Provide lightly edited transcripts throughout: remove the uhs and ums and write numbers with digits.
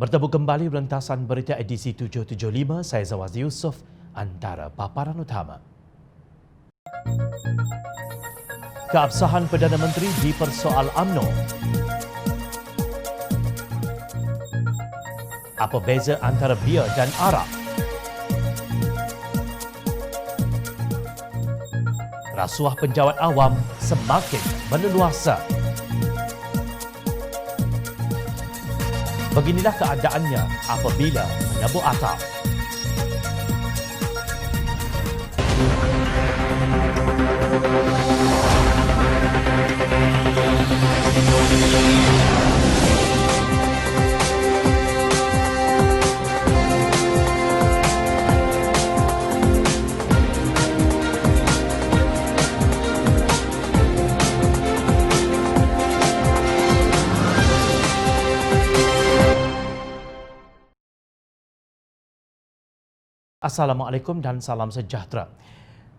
Bertemu kembali rentasan berita edisi 775, saya Zawaz Yusof, antara paparan utama. Keabsahan Perdana Menteri dipersoal UMNO. Apa beza antara bia dan arak? Rasuah penjawat awam semakin berleluasa. Beginilah keadaannya apabila menyabut atap. Assalamualaikum dan salam sejahtera.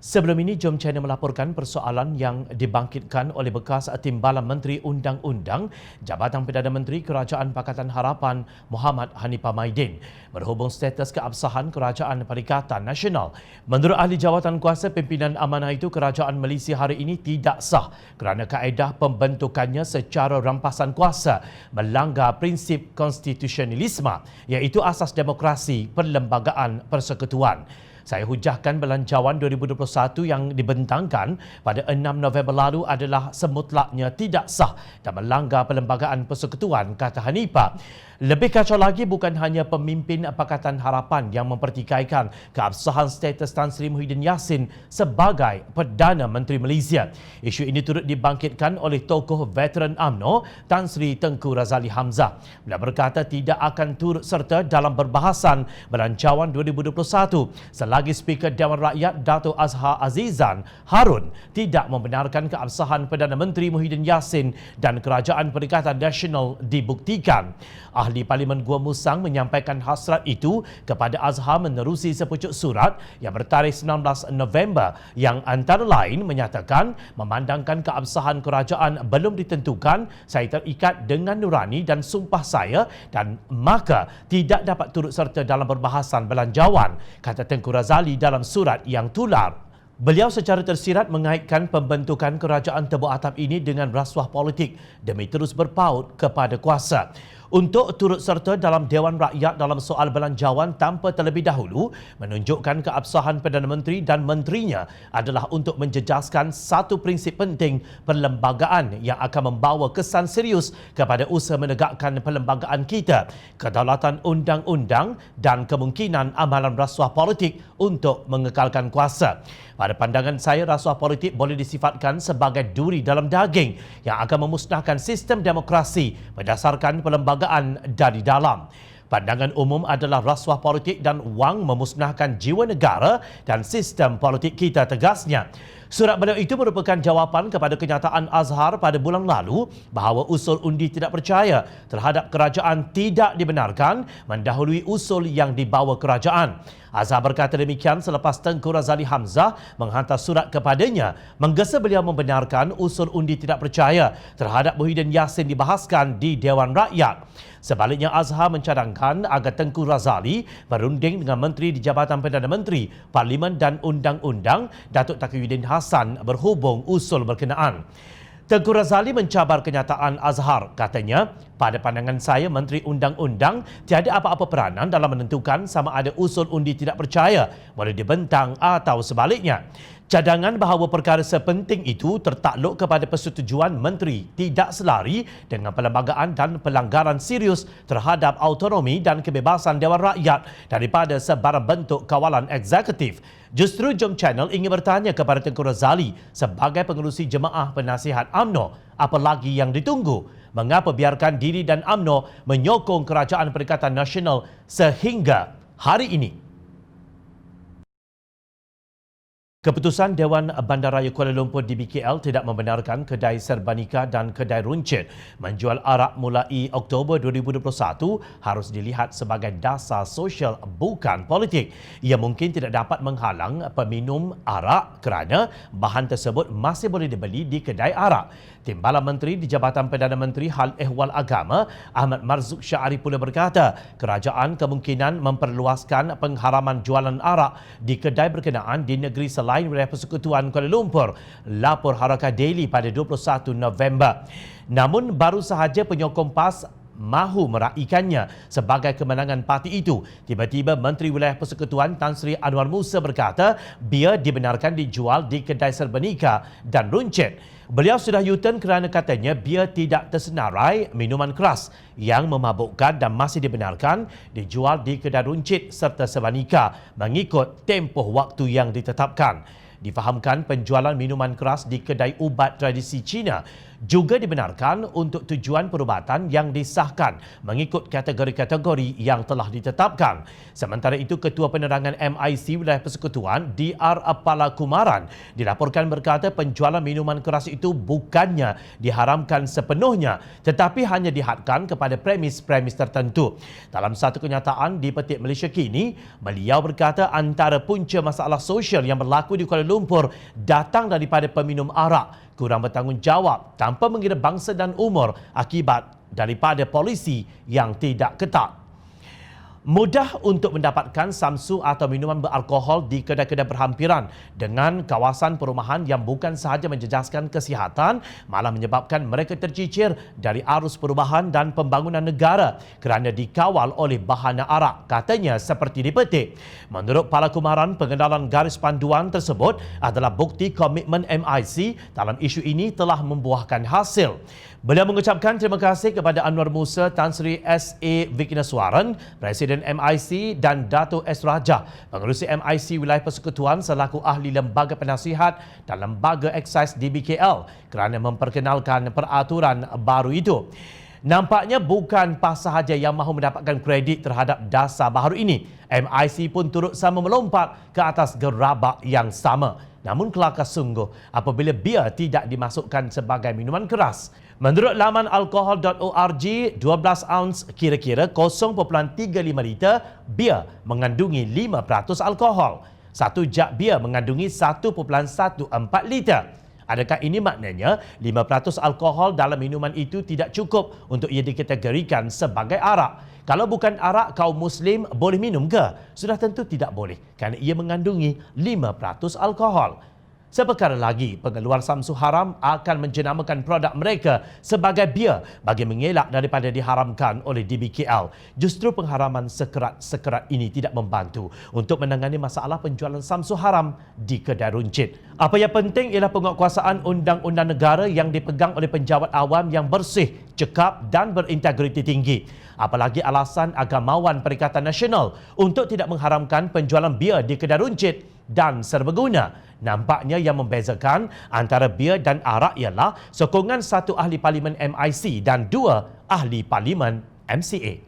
Sebelum ini, jom channel melaporkan persoalan yang dibangkitkan oleh bekas Timbalan Menteri Undang-Undang Jabatan Perdana Menteri Kerajaan Pakatan Harapan Muhammad Hanifah Maidin berhubung status keabsahan Kerajaan Perikatan Nasional. Menurut ahli jawatan kuasa pimpinan amanah itu, Kerajaan Malaysia hari ini tidak sah kerana kaedah pembentukannya secara rampasan kuasa melanggar prinsip konstitusionalisme iaitu asas demokrasi perlembagaan persekutuan. Saya hujahkan belanjawan 2021 yang dibentangkan pada 6 November lalu adalah semutlaknya tidak sah dan melanggar perlembagaan persekutuan, kata Hanifah. Lebih kacau lagi, bukan hanya pemimpin Pakatan Harapan yang mempertikaikan keabsahan status Tan Sri Muhyiddin Yassin sebagai Perdana Menteri Malaysia. Isu ini turut dibangkitkan oleh tokoh veteran UMNO Tan Sri Tengku Razali Hamzah. Beliau berkata tidak akan turut serta dalam perbahasan belanjawan 2021 selagi Speaker Dewan Rakyat Dato' Azhar Azizan Harun tidak membenarkan keabsahan Perdana Menteri Muhyiddin Yassin dan Kerajaan Perikatan Nasional dibuktikan. Ahli Parlimen Gua Musang menyampaikan hasrat itu kepada Azhar menerusi sepucuk surat yang bertarikh 19 November yang antara lain menyatakan memandangkan keabsahan kerajaan belum ditentukan, saya terikat dengan nurani dan sumpah saya dan maka tidak dapat turut serta dalam perbahasan belanjawan, kata Tengku Razali dalam surat yang tular. Beliau secara tersirat mengaitkan pembentukan kerajaan tebuk atap ini dengan rasuah politik demi terus berpaut kepada kuasa. Untuk turut serta dalam Dewan Rakyat dalam soal belanjawan tanpa terlebih dahulu menunjukkan keabsahan Perdana Menteri dan menterinya adalah untuk menjejaskan satu prinsip penting perlembagaan yang akan membawa kesan serius kepada usaha menegakkan perlembagaan kita, kedaulatan undang-undang dan kemungkinan amalan rasuah politik untuk mengekalkan kuasa. Pada pandangan saya, rasuah politik boleh disifatkan sebagai duri dalam daging yang akan memusnahkan sistem demokrasi berdasarkan perlembagaan dari dalam. Pandangan umum adalah rasuah politik dan wang memusnahkan jiwa negara dan sistem politik kita, tegasnya. Surat beliau itu merupakan jawapan kepada kenyataan Azhar pada bulan lalu bahawa usul undi tidak percaya terhadap kerajaan tidak dibenarkan mendahului usul yang dibawa kerajaan. Azhar berkata demikian selepas Tengku Razali Hamzah menghantar surat kepadanya menggesa beliau membenarkan usul undi tidak percaya terhadap Muhyiddin Yassin dibahaskan di Dewan Rakyat. Sebaliknya, Azhar mencadangkan agar Tengku Razali berunding dengan Menteri di Jabatan Perdana Menteri, Parlimen dan Undang-Undang, Datuk Taqiyuddin Hassan berhubung usul berkenaan. Tengku Razali mencabar kenyataan Azhar. Katanya, pada pandangan saya, Menteri Undang-Undang tiada apa-apa peranan dalam menentukan sama ada usul undi tidak percaya boleh dibentang atau sebaliknya. Cadangan bahawa perkara sepenting itu tertakluk kepada persetujuan menteri tidak selari dengan perlembagaan dan pelanggaran serius terhadap autonomi dan kebebasan Dewan Rakyat daripada sebarang bentuk kawalan eksekutif. Justru Jom Channel ingin bertanya kepada Tengku Razali sebagai pengerusi Jemaah Penasihat UMNO, apa lagi yang ditunggu? Mengapa biarkan diri dan UMNO menyokong Kerajaan Perikatan Nasional sehingga hari ini? Keputusan Dewan Bandaraya Kuala Lumpur DBKL tidak membenarkan kedai Serbanika dan kedai Runcit menjual arak mulai Oktober 2021 harus dilihat sebagai dasar sosial bukan politik. Ia mungkin tidak dapat menghalang peminum arak kerana bahan tersebut masih boleh dibeli di kedai arak. Timbalan Menteri di Jabatan Perdana Menteri Hal Ehwal Agama Ahmad Marzuq Syahari pula berkata, kerajaan kemungkinan memperluaskan pengharaman jualan arak di kedai berkenaan di negeri selain wilayah Persekutuan Kuala Lumpur, lapor Harakah Daily pada 21 November. Namun baru sahaja penyokong PAS mahu meraihkannya sebagai kemenangan parti itu. Tiba-tiba Menteri Wilayah Persekutuan Tan Sri Anwar Musa berkata bia dibenarkan dijual di kedai Serbanika dan Runcit. Beliau sudah U-turn kerana katanya bia tidak tersenarai minuman keras yang memabukkan dan masih dibenarkan dijual di kedai Runcit serta Serbanika mengikut tempoh waktu yang ditetapkan. Difahamkan penjualan minuman keras di kedai ubat tradisi Cina juga dibenarkan untuk tujuan perubatan yang disahkan mengikut kategori-kategori yang telah ditetapkan. Sementara itu, Ketua Penerangan MIC Wilayah Persekutuan DR Palakumaran dilaporkan berkata penjualan minuman keras itu bukannya diharamkan sepenuhnya tetapi hanya dihadkan kepada premis-premis tertentu. Dalam satu kenyataan di Petik Malaysia Kini, beliau berkata antara punca masalah sosial yang berlaku di Kuala Lumpur datang daripada peminum arak kurang bertanggungjawab tanpa mengira bangsa dan umur akibat daripada polisi yang tidak ketat. Mudah untuk mendapatkan samsu atau minuman beralkohol di kedai-kedai berhampiran dengan kawasan perumahan yang bukan sahaja menjejaskan kesihatan, malah menyebabkan mereka tercicir dari arus perubahan dan pembangunan negara kerana dikawal oleh bahana arak, katanya seperti dipetik. Menurut Palakumaran, pengenalan garis panduan tersebut adalah bukti komitmen MIC dalam isu ini telah membuahkan hasil. Beliau mengucapkan terima kasih kepada Anwar Musa, Tan Sri S.A. Vikneswaran, Presiden MIC dan Dato' S. Rajah, Pengerusi MIC Wilayah Persekutuan selaku ahli Lembaga Penasihat dan Lembaga Eksais DBKL kerana memperkenalkan peraturan baru itu. Nampaknya bukan PAS sahaja yang mahu mendapatkan kredit terhadap dasar baru ini. MIC pun turut sama melompat ke atas gerabak yang sama. Namun kelakar sungguh apabila bia tidak dimasukkan sebagai minuman keras. Menurut laman alkohol.org, 12 ounce kira-kira 0.35 liter bia mengandungi 5% alkohol. Satu jak bia mengandungi 1.14 liter. Adakah ini maknanya 5% alkohol dalam minuman itu tidak cukup untuk ia dikategorikan sebagai arak? Kalau bukan arak, kaum Muslim boleh minum ke? Sudah tentu tidak boleh kerana ia mengandungi 5% alkohol. Seperkara lagi, pengeluar samsu haram akan menjenamakan produk mereka sebagai bia bagi mengelak daripada diharamkan oleh DBKL. Justru pengharaman sekerat ini tidak membantu untuk menangani masalah penjualan samsu haram di kedai Runcit. Apa yang penting ialah penguatkuasaan undang-undang negara yang dipegang oleh penjawat awam yang bersih, cekap dan berintegriti tinggi. Apalagi alasan agamawan Perikatan Nasional untuk tidak mengharamkan penjualan bia di kedai Runcit dan serbaguna. Nampaknya yang membezakan antara bia dan arak ialah sokongan satu ahli parlimen MIC dan dua ahli parlimen MCA.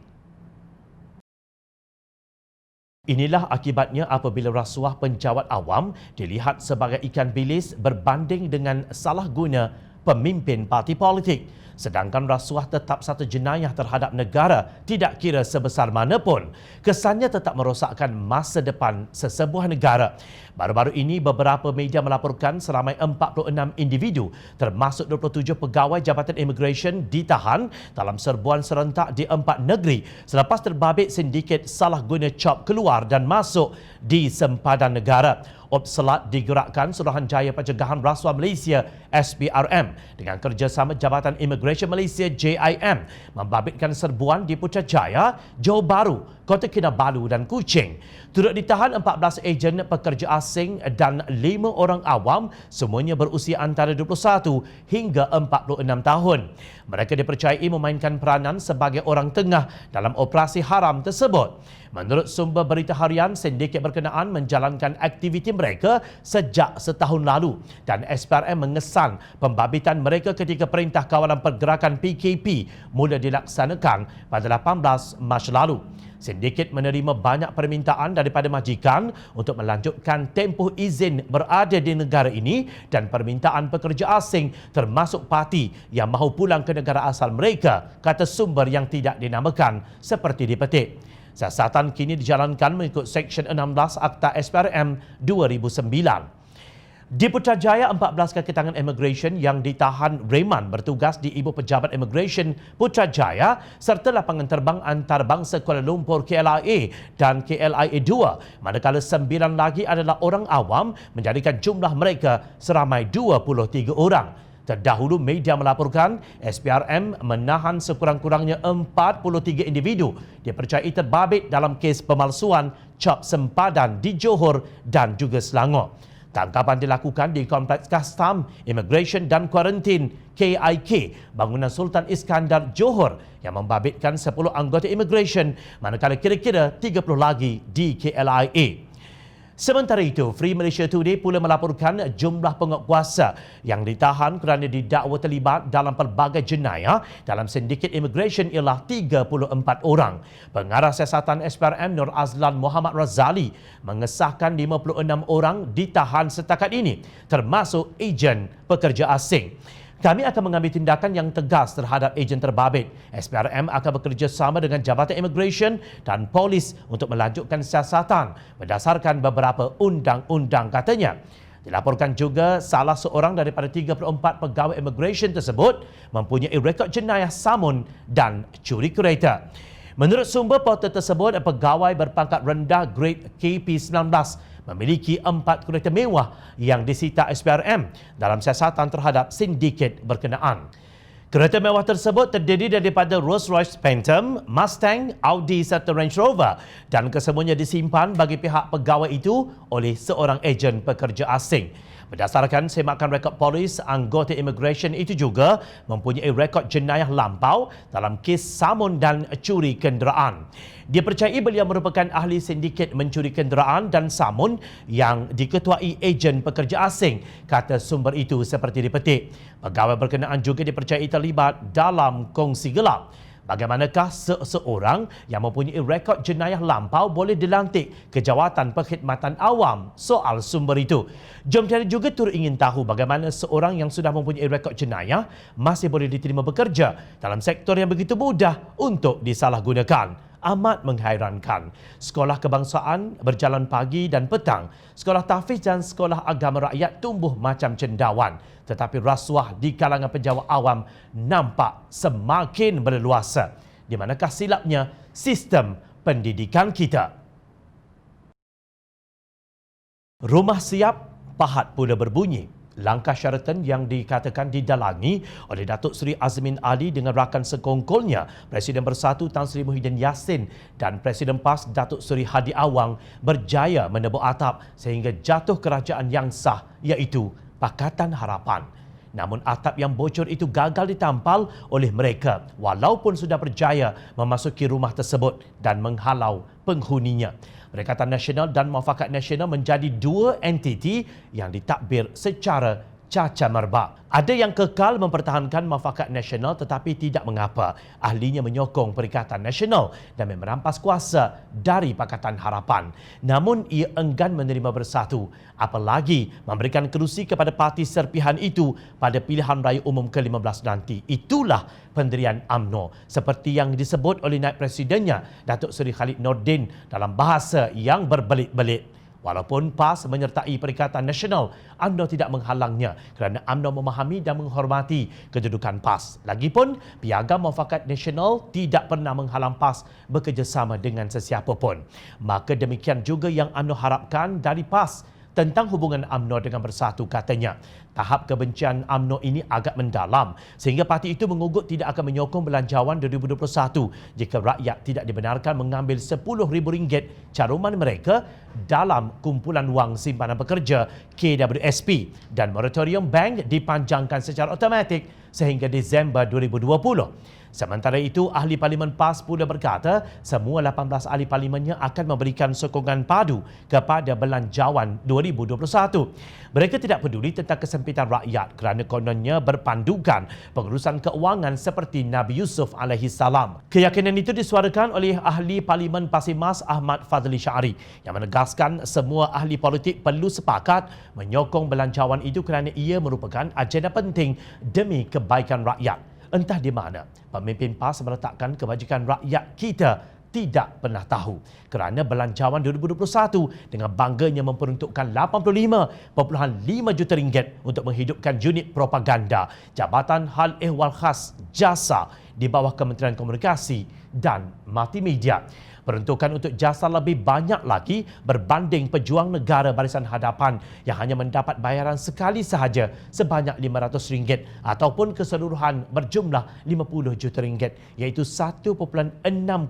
Inilah akibatnya apabila rasuah penjawat awam dilihat sebagai ikan bilis berbanding dengan salah guna pemimpin parti politik. Sedangkan rasuah tetap satu jenayah terhadap negara, tidak kira sebesar mana pun. Kesannya tetap merosakkan masa depan sesebuah negara. Baru-baru ini beberapa media melaporkan seramai 46 individu termasuk 27 pegawai Jabatan Immigration ditahan dalam serbuan serentak di 4 negeri selepas terbabit sindiket salah guna cop keluar dan masuk di sempadan negara. Opselat digerakkan Suruhanjaya Pencegahan Rasuah Malaysia SPRM dengan kerjasama Jabatan Immigration Malaysia JIM membabitkan serbuan di Putrajaya, Johor Bahru, Kota Kinabalu dan Kuching. Turut ditahan 14 ejen pekerja asing dan 5 orang awam, semuanya berusia antara 21 hingga 46 tahun. Mereka dipercayai memainkan peranan sebagai orang tengah dalam operasi haram tersebut. Menurut sumber berita harian, sindiket berkenaan menjalankan aktiviti mereka sejak setahun lalu dan SPRM mengesan pembabitan mereka ketika Perintah Kawalan Pergerakan PKP mula dilaksanakan pada 18 Mac lalu. Sindiket menerima banyak permintaan daripada majikan untuk melanjutkan tempoh izin berada di negara ini dan permintaan pekerja asing termasuk parti yang mahu pulang ke negara asal mereka, kata sumber yang tidak dinamakan seperti dipetik. Siasatan kini dijalankan mengikut Seksyen 16 Akta SPRM 2009. Di Putrajaya, 14 kaki tangan immigration yang ditahan reman bertugas di Ibu Pejabat Immigration Putrajaya serta lapangan terbang antarabangsa Kuala Lumpur KLIA dan KLIA 2, manakala 9 lagi adalah orang awam menjadikan jumlah mereka seramai 23 orang. Terdahulu media melaporkan SPRM menahan sekurang-kurangnya 43 individu dipercayai terbabit dalam kes pemalsuan cop sempadan di Johor dan juga Selangor. Tangkapan dilakukan di Kompleks Kastam, Immigration dan Kuarantin KIK, bangunan Sultan Iskandar Johor yang membabitkan 10 anggota immigration, manakala kira-kira 30 lagi di KLIA. Sementara itu, Free Malaysia Today pula melaporkan jumlah penguatkuasa yang ditahan kerana didakwa terlibat dalam pelbagai jenayah dalam sindiket immigration ialah 34 orang. Pengarah siasatan SPRM Nur Azlan Muhammad Razali mengesahkan 56 orang ditahan setakat ini, termasuk ejen pekerja asing. Kami akan mengambil tindakan yang tegas terhadap ejen terbabit. SPRM akan bekerjasama dengan Jabatan Immigration dan Polis untuk melanjutkan siasatan berdasarkan beberapa undang-undang, katanya. Dilaporkan juga salah seorang daripada 34 pegawai immigration tersebut mempunyai rekod jenayah samun dan curi kereta. Menurut sumber portal tersebut, pegawai berpangkat rendah grade KP19 memiliki 4 kereta mewah yang disita SPRM dalam siasatan terhadap sindiket berkenaan. Kereta mewah tersebut terdiri daripada Rolls-Royce Phantom, Mustang, Audi serta Range Rover dan kesemuanya disimpan bagi pihak pegawai itu oleh seorang ejen pekerja asing. Berdasarkan semakan rekod polis, anggota immigration itu juga mempunyai rekod jenayah lampau dalam kes samun dan curi kenderaan. Dipercayai beliau merupakan ahli sindiket mencuri kenderaan dan samun yang diketuai ejen pekerja asing, kata sumber itu seperti dipetik. Pegawai berkenaan juga dipercayai terlibat dalam kongsi gelap. Bagaimanakah seseorang yang mempunyai rekod jenayah lampau boleh dilantik ke Jawatan Perkhidmatan Awam? Soal sumber itu. Jom cari juga turut ingin tahu bagaimana seorang yang sudah mempunyai rekod jenayah masih boleh diterima bekerja dalam sektor yang begitu mudah untuk disalahgunakan. Amat menghairankan. Sekolah kebangsaan berjalan pagi dan petang. Sekolah tahfiz dan sekolah agama rakyat tumbuh macam cendawan. Tetapi rasuah di kalangan penjawat awam nampak semakin berleluasa. Di manakah silapnya sistem pendidikan kita? Rumah siap, pahat pula berbunyi. Langkah Sheraton yang dikatakan didalangi oleh Datuk Seri Azmin Ali dengan rakan sekongkolnya Presiden Bersatu Tan Sri Muhyiddin Yassin dan Presiden PAS Datuk Seri Hadi Awang berjaya menebuk atap sehingga jatuh kerajaan yang sah, iaitu Pakatan Harapan. Namun atap yang bocor itu gagal ditampal oleh mereka walaupun sudah berjaya memasuki rumah tersebut dan menghalau penghuninya. Perikatan Nasional dan Muafakat Nasional menjadi dua entiti yang ditadbir secara cacamerba. Ada yang kekal mempertahankan Muafakat Nasional tetapi tidak mengapa. Ahlinya menyokong Perikatan Nasional dan merampas kuasa dari Pakatan Harapan. Namun ia enggan menerima bersatu, apalagi memberikan kerusi kepada parti serpihan itu pada pilihan raya umum ke-15 nanti. Itulah pendirian UMNO seperti yang disebut oleh Naib Presidennya Datuk Seri Khalid Nordin dalam bahasa yang berbelit-belit. Walaupun PAS menyertai Perikatan Nasional, UMNO tidak menghalangnya kerana UMNO memahami dan menghormati kedudukan PAS. Lagipun, Piagam Muafakat Nasional tidak pernah menghalang PAS bekerjasama dengan sesiapa pun. Maka demikian juga yang UMNO harapkan dari PAS tentang hubungan UMNO dengan Bersatu, katanya. Tahap kebencian UMNO ini agak mendalam sehingga parti itu mengugut tidak akan menyokong belanjawan 2021 jika rakyat tidak dibenarkan mengambil RM10,000 caruman mereka dalam kumpulan wang simpanan pekerja KWSP dan moratorium bank dipanjangkan secara automatik sehingga Disember 2020. Sementara itu, Ahli Parlimen PAS pula berkata semua 18 ahli parlimennya akan memberikan sokongan padu kepada Belanjawan 2021. Mereka tidak peduli tentang kesempitan rakyat kerana kononnya berpandukan pengurusan keuangan seperti Nabi Yusuf AS. Keyakinan itu disuarakan oleh Ahli Parlimen Pasir Mas Ahmad Fadli Syari yang menegaskan semua ahli politik perlu sepakat menyokong Belanjawan itu kerana ia merupakan agenda penting demi kebaikan rakyat. Entah di mana, pemimpin PAS meletakkan kebajikan rakyat kita tidak pernah tahu kerana Belanjawan 2021 dengan bangganya memperuntukkan 85.5 juta ringgit untuk menghidupkan unit propaganda Jabatan Hal Ehwal Khas Jasa di bawah Kementerian Komunikasi dan Multimedia. Peruntukan untuk jasa lebih banyak lagi berbanding pejuang negara Barisan Hadapan yang hanya mendapat bayaran sekali sahaja sebanyak RM500 ataupun keseluruhan berjumlah RM50 juta, iaitu 1.6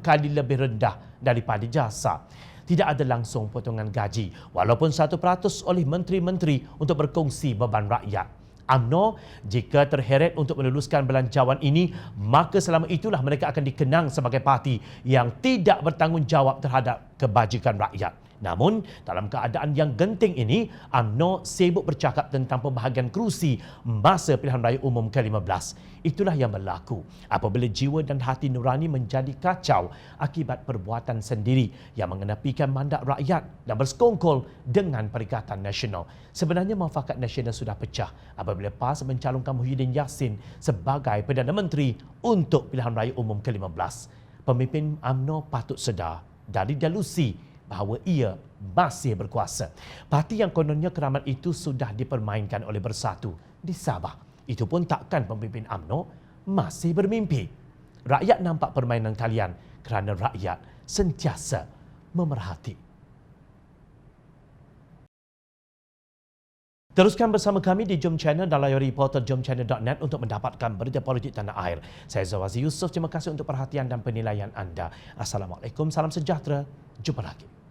kali lebih rendah daripada jasa. Tidak ada langsung potongan gaji walaupun 1% oleh menteri-menteri untuk berkongsi beban rakyat. UMNO jika terheret untuk meluluskan Belanjawan ini, maka selama itulah mereka akan dikenang sebagai parti yang tidak bertanggungjawab terhadap kebajikan rakyat. Namun, dalam keadaan yang genting ini, UMNO sibuk bercakap tentang pembahagian kerusi masa pilihan raya umum ke-15. Itulah yang berlaku apabila jiwa dan hati nurani menjadi kacau akibat perbuatan sendiri yang mengenepikan mandat rakyat dan bersekongkol dengan Perikatan Nasional. Sebenarnya muafakat nasional sudah pecah apabila PAS mencalonkan Muhyiddin Yassin sebagai Perdana Menteri untuk pilihan raya umum ke-15. Pemimpin UMNO patut sedar dari delusi bahawa ia masih berkuasa. Parti yang kononnya keramat itu sudah dipermainkan oleh Bersatu di Sabah. Itu pun takkan pemimpin UMNO masih bermimpi. Rakyat nampak permainan kalian kerana rakyat sentiasa memerhati. Teruskan bersama kami di Jom Channel dan layari portal jomchannel.net untuk mendapatkan berita politik tanah air. Saya Zawazi Yusof, terima kasih untuk perhatian dan penilaian anda. Assalamualaikum, salam sejahtera, jumpa lagi.